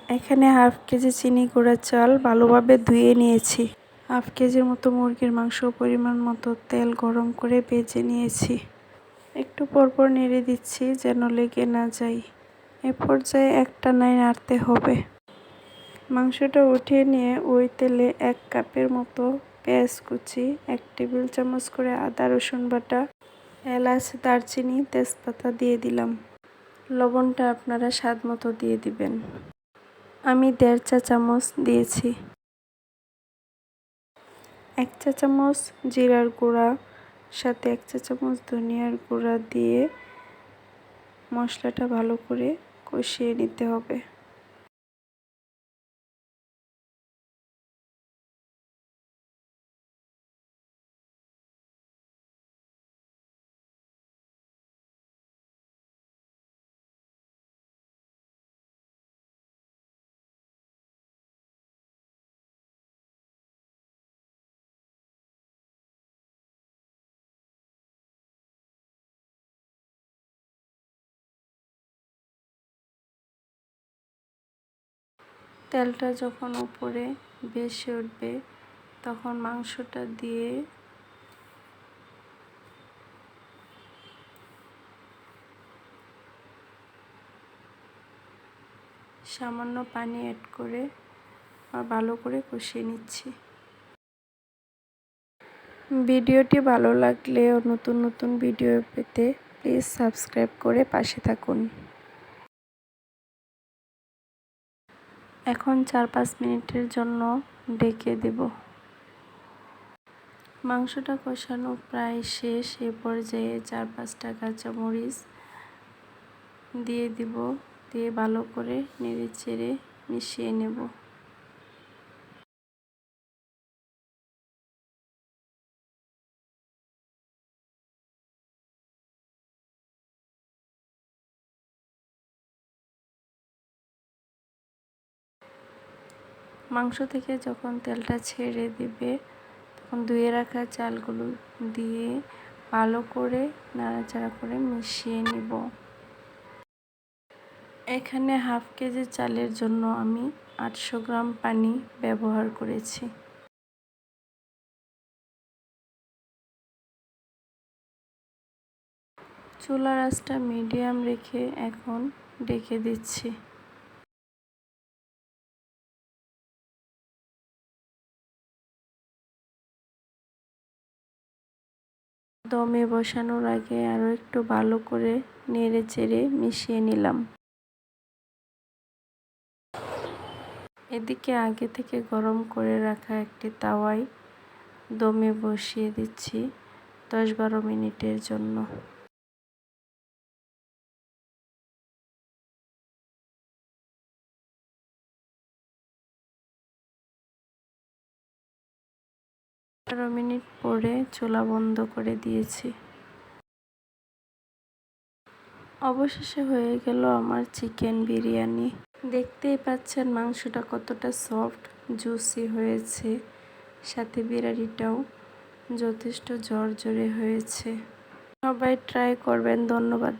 এখানে half KG চিনি গুঁড়া চাল ভালোভাবে ধুয়ে নিয়েছি। হাফ কেজির মতো মুরগির মাংস পরিমাণ মতো তেল গরম করে ভেজে নিয়েছি। একটু পরপর নেড়ে দিচ্ছি যেন লেগে না যায়। এ পর্যায়ে একটানায় নাড়তে হবে। মাংসটা উঠিয়ে নিয়ে ওই তেলে 1 কাপের মতো পেঁয়াজ কুচি, 1 টেবিল চামচ করে আদা রসুন বাটা, এলাচ, দারচিনি, তেজপাতা দিয়ে দিলাম। লবণটা আপনারা স্বাদ মতো দিয়ে দিবেন। আমি 1.5 চা চামচ দিয়েছি। 1 চা চামচ জিরার গুঁড়া সাথে 1 চা চামচ ধনিয়ার গুঁড়া দিয়ে মশলাটা ভালো করে কষিয়ে নিতে হবে। তেলটা যখন উপরে ভেসে উঠবে তখন মাংসটা দিয়ে সামান্য পানি অ্যাড করে ভালো করে কষিয়ে নিচ্ছি। ভিডিওটি ভালো লাগলে ও নতুন নতুন ভিডিও পেতে প্লিজ সাবস্ক্রাইব করে পাশে থাকুন। এখন 4-5 মিনিটের জন্য ঢেকে দেব। মাংসটা কষানো প্রায় শেষ। এ পর্যায়ে 4-5টা কাঁচামরিচ দিয়ে দিব, দিয়ে ভালো করে নেড়ে চেড়ে মিশিয়ে নেব। মাংস থেকে যখন তেলটা ছেড়ে দিবে তখন ধুয়ে রাখা চালগুলো দিয়ে ভালো করে নাড়াচাড়া করে মিশিয়ে নিব। এখানে হাফ কেজি চালের জন্য আমি 800 গ্রাম পানি ব্যবহার করেছি। চুলার আঁচটা মিডিয়াম রেখে এখন ঢেকে দিচ্ছি। দমে বসানোর আগে আরও একটু ভালো করে নেড়ে চেড়ে মিশিয়ে নিলাম। এদিকে আগে থেকে গরম করে রাখা একটি তাওয়ায় দমে বসিয়ে দিচ্ছি 10-12 মিনিটের জন্য। মিনিট পরে চুলা বন্ধ করে দিয়েছি। অবশেষে হয়ে গেল আমার চিকেন বিরিয়ানি। দেখতেই পাচ্ছেন মাংসটা কতটা সফট জুসি হয়েছে, সাথে বিরিয়ানিটাও যথেষ্ট ঝরঝরে হয়েছে। সবাই ট্রাই করবেন। ধন্যবাদ।